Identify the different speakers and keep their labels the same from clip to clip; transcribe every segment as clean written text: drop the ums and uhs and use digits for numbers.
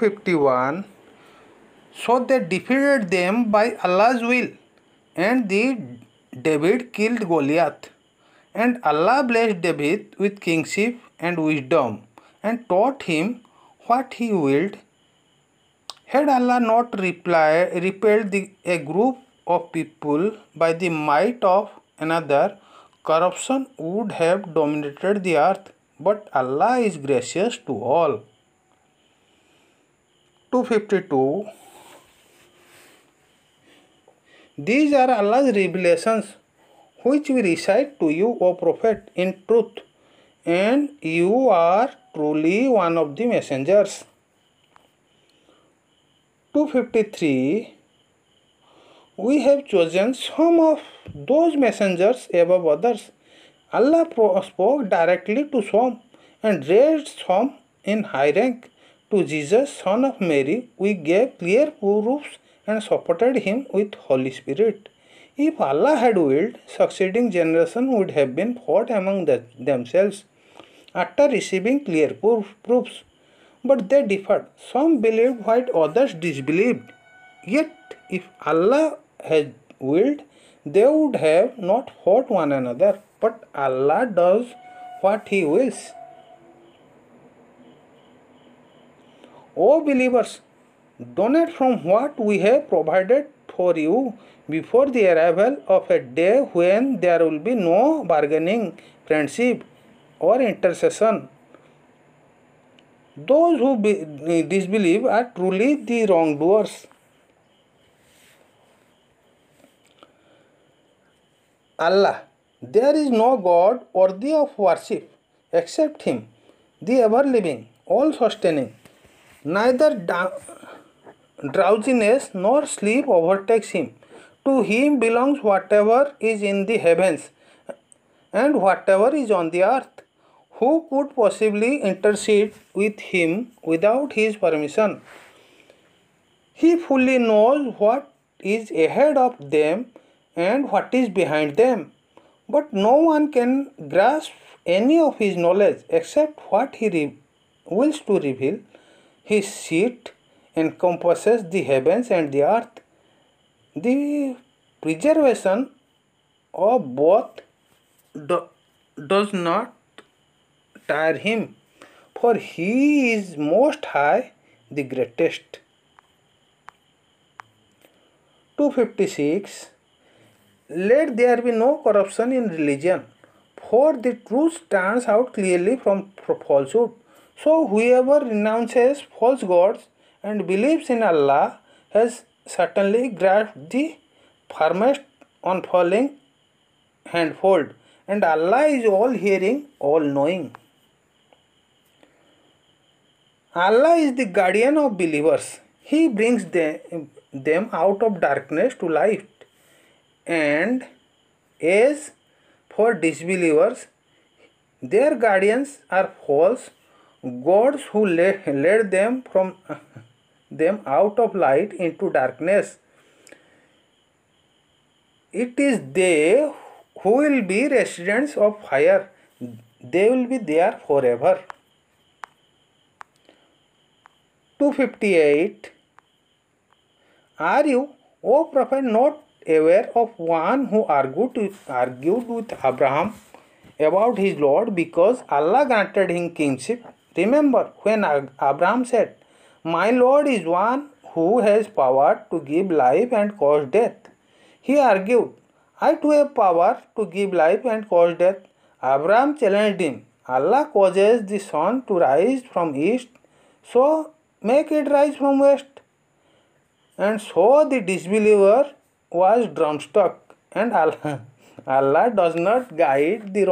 Speaker 1: 251. So they defeated them by Allah's will, and David killed Goliath. And Allah blessed David with kingship and wisdom, and taught him what he willed. Had Allah not repelled a group of people by the might of another, corruption would have dominated the earth. But Allah is gracious to all. 252. These are Allah's revelations, which we recite to you, O Prophet, in truth, and you are truly one of the messengers. 253. We have chosen some of those messengers above others. Allah spoke directly to some and raised some in high rank. To Jesus, son of Mary, we gave clear proofs and supported him with Holy Spirit. If Allah had willed, succeeding generation would have been fought among themselves after receiving clear proofs. But they differed. Some believed while others disbelieved. Yet, if Allah had willed, they would have not fought one another. But Allah does what He wills. O believers, donate from what we have provided for you before the arrival of a day when there will be no bargaining, friendship, or intercession. Those who disbelieve are truly the wrongdoers. Allah, there is no God worthy of worship except Him, the ever-living, all-sustaining. Neither drowsiness nor sleep overtakes Him. To Him belongs whatever is in the heavens and whatever is on the earth. Who could possibly intercede with Him without His permission? He fully knows what is ahead of them and what is behind them. But no one can grasp any of His knowledge except what He wills to reveal. His seat encompasses the heavens and the earth. The preservation of both does not tire Him, for He is most high, the greatest. 256. Let there be no corruption in religion, for the truth stands out clearly from falsehood. So whoever renounces false gods and believes in Allah has certainly grasped the firmest unfalling handhold, and Allah is all-hearing, all-knowing. Allah is the guardian of believers. He brings them out of darkness to light. And as for disbelievers, their guardians are false gods who led them from them out of light into darkness. It is they who will be residents of fire. They will be there forever. 258. Are you, O Prophet, not aware of one who argued with Abraham about his Lord because Allah granted him kingship? Remember when Abraham said, "My Lord is one who has power to give life and cause death." He argued, "I too have power to give life and cause death." Abraham challenged him, "Allah causes the sun to rise from east, so make it rise from west." And so the disbeliever was dumbstruck, and Allah does not guide the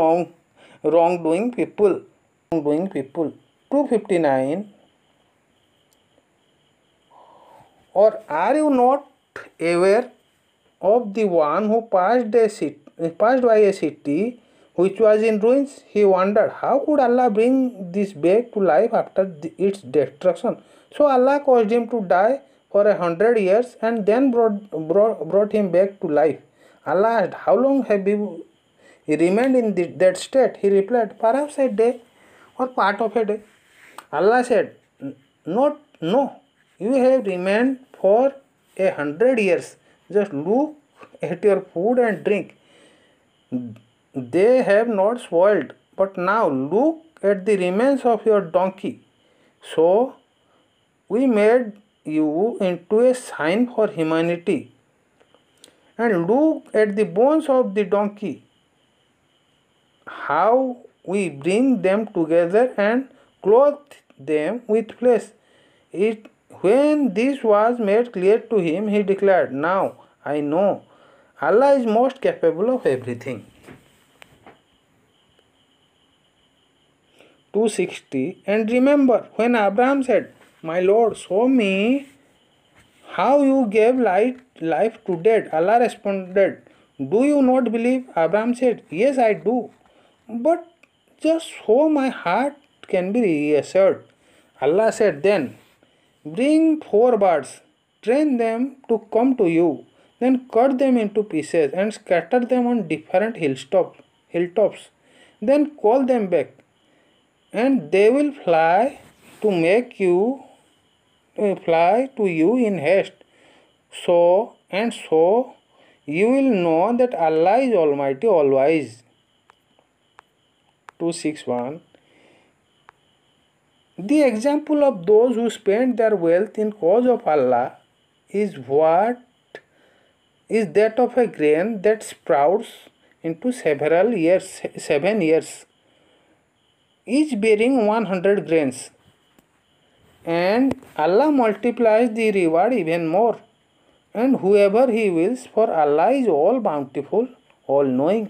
Speaker 1: wrongdoing people. 259. Or are you not aware of the one who passed by a city which was in ruins? He wondered, how could Allah bring this back to life after its destruction? So Allah caused him to die for 100 years and then brought him back to life. Allah asked, "How long have you remained in that state?" He replied, "Perhaps a day or part of a day." Allah said, "Not No, you have remained for 100 years. Just look at your food and drink. They have not spoiled. But now look at the remains of your donkey. So we made you into a sign for humanity. And look at the bones of the donkey, how we bring them together and clothe them with flesh. When this was made clear to him, he declared, "Now I know Allah is most capable of everything." 260. And remember when Abraham said, "My Lord, show me how you gave life to dead." Allah responded, "Do you not believe?" Abraham said, "Yes, I do. But just so my heart can be reassured." Allah said, "Then bring 4 birds, train them to come to you, then cut them into pieces and scatter them on different hilltops. Then call them back, and they will fly to you in haste. So you will know that Allah is Almighty, all-wise." 261. The example of those who spend their wealth in cause of Allah is that of a grain that sprouts into 7 years, each bearing 100 grains, and Allah multiplies the reward even more, and whoever He wills, for Allah is all bountiful, all knowing.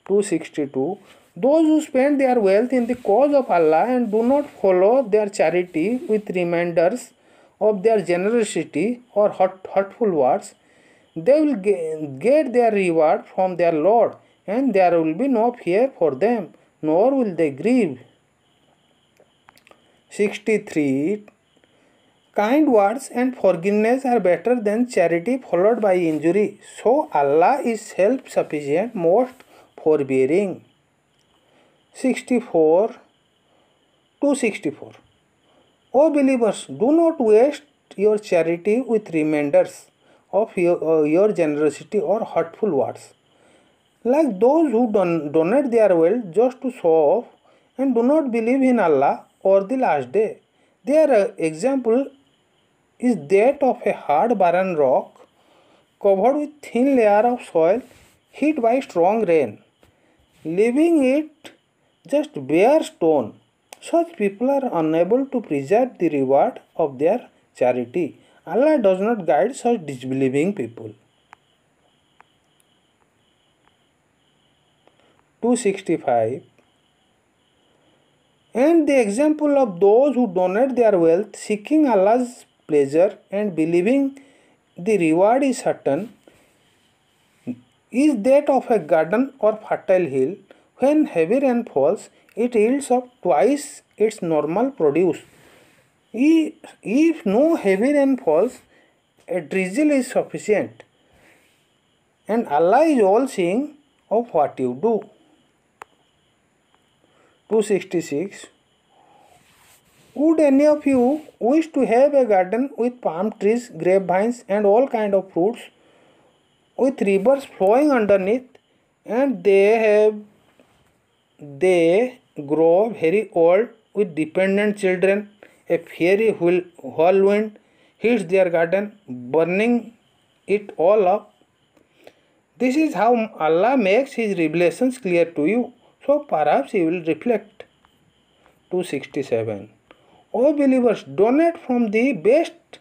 Speaker 1: 262. Those who spend their wealth in the cause of Allah and do not follow their charity with reminders of their generosity or hurtful words, they will get their reward from their Lord, and there will be no fear for them, nor will they grieve. 63. Kind words and forgiveness are better than charity followed by injury. So Allah is self-sufficient, most forbearing. 64. 264. O believers, do not waste your charity with reminders of your generosity or hurtful words, like those who donate their wealth just to show off and do not believe in Allah or the last day. Their example is that of a hard barren rock covered with thin layer of soil hit by strong rain, leaving it just bare stone. Such people are unable to preserve the reward of their charity. Allah does not guide such disbelieving people. 265. And the example of those who donate their wealth seeking Allah's pleasure and believing the reward is certain is that of a garden or fertile hill. When heavy rain falls, it yields up twice its normal produce. If no heavy rain falls, a drizzle is sufficient, and Allah is all seeing of what you do. 266. Would any of you wish to have a garden with palm trees, grapevines, and all kind of fruits, with rivers flowing underneath, and they grow very old with dependent children? A fiery whirlwind hits their garden, burning it all up. This is how Allah makes His revelations clear to you, so perhaps you will reflect. 267. O believers, donate from the best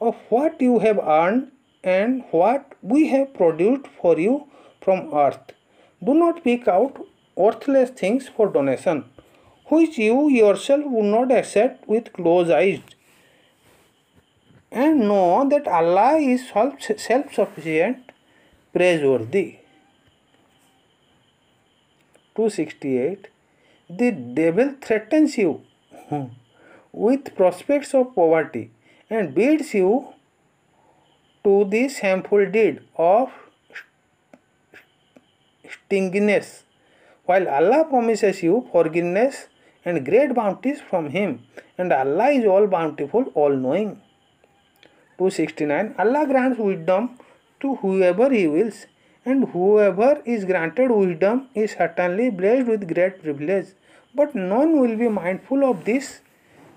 Speaker 1: of what you have earned and what we have produced for you from earth. Do not pick out worthless things for donation, which you yourself would not accept with closed eyes. And know that Allah is self-sufficient, praiseworthy. 268. The devil threatens you with prospects of poverty and bids you to the shameful deed of stinginess, while Allah promises you forgiveness and great bounties from Him, and Allah is all bountiful, all knowing. 269. Allah grants wisdom to whoever He wills, and whoever is granted wisdom is certainly blessed with great privilege. But none will be mindful of this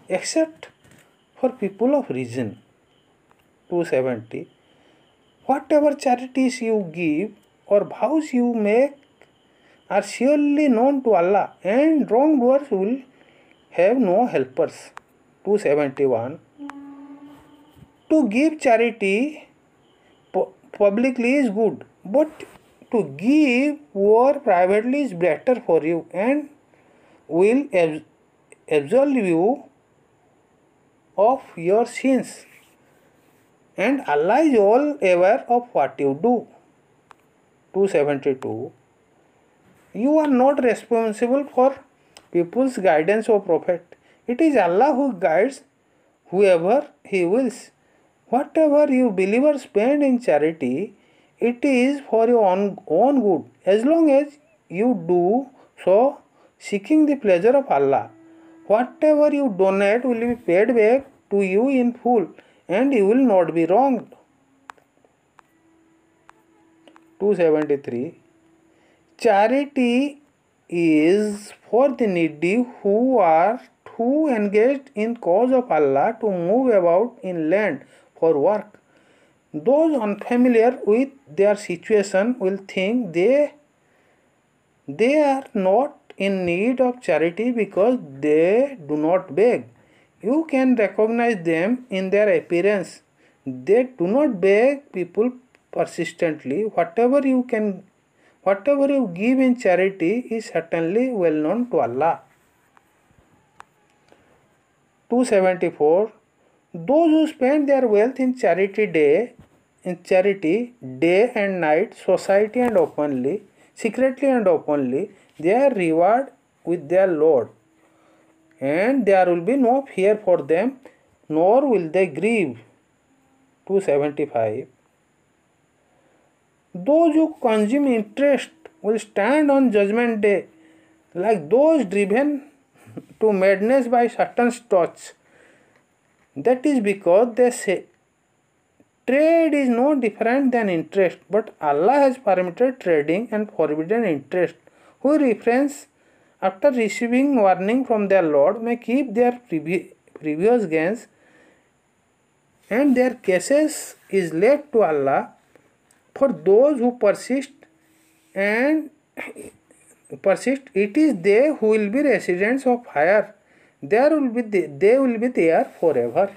Speaker 1: except for people of reason. 270. Whatever charities you give or vows you make are surely known to Allah, and wrongdoers will have no helpers. 271. To give charity publicly is good, but to give war privately is better for you and will absolve you of your sins. And Allah is all aware of what you do. 272. You are not responsible for people's guidance, O Prophet. It is Allah who guides whoever He wills. Whatever you believers spend in charity, it is for your own good, as long as you do so seeking the pleasure of Allah. Whatever you donate will be paid back to you in full, and you will not be wronged. 273. Charity is for the needy who are too engaged in cause of Allah to move about in land for work. Those unfamiliar with their situation will think they are not in need of charity because they do not beg. You can recognize them in their appearance. They do not beg people persistently. Whatever you give in charity is certainly well known to Allah. 274. Those who spend their wealth in charity day and night, society and openly, secretly and openly, their reward with their Lord, and there will be no fear for them, nor will they grieve. 275. Those who consume interest will stand on judgment day like those driven to madness by Satan's torch. That is because they say trade is no different than interest, but Allah has permitted trading and forbidden interest. Who refrains after receiving warning from their Lord may keep their previous gains, and their cases is left to Allah. For those who persist, it is they who will be residents of fire. They will be there forever.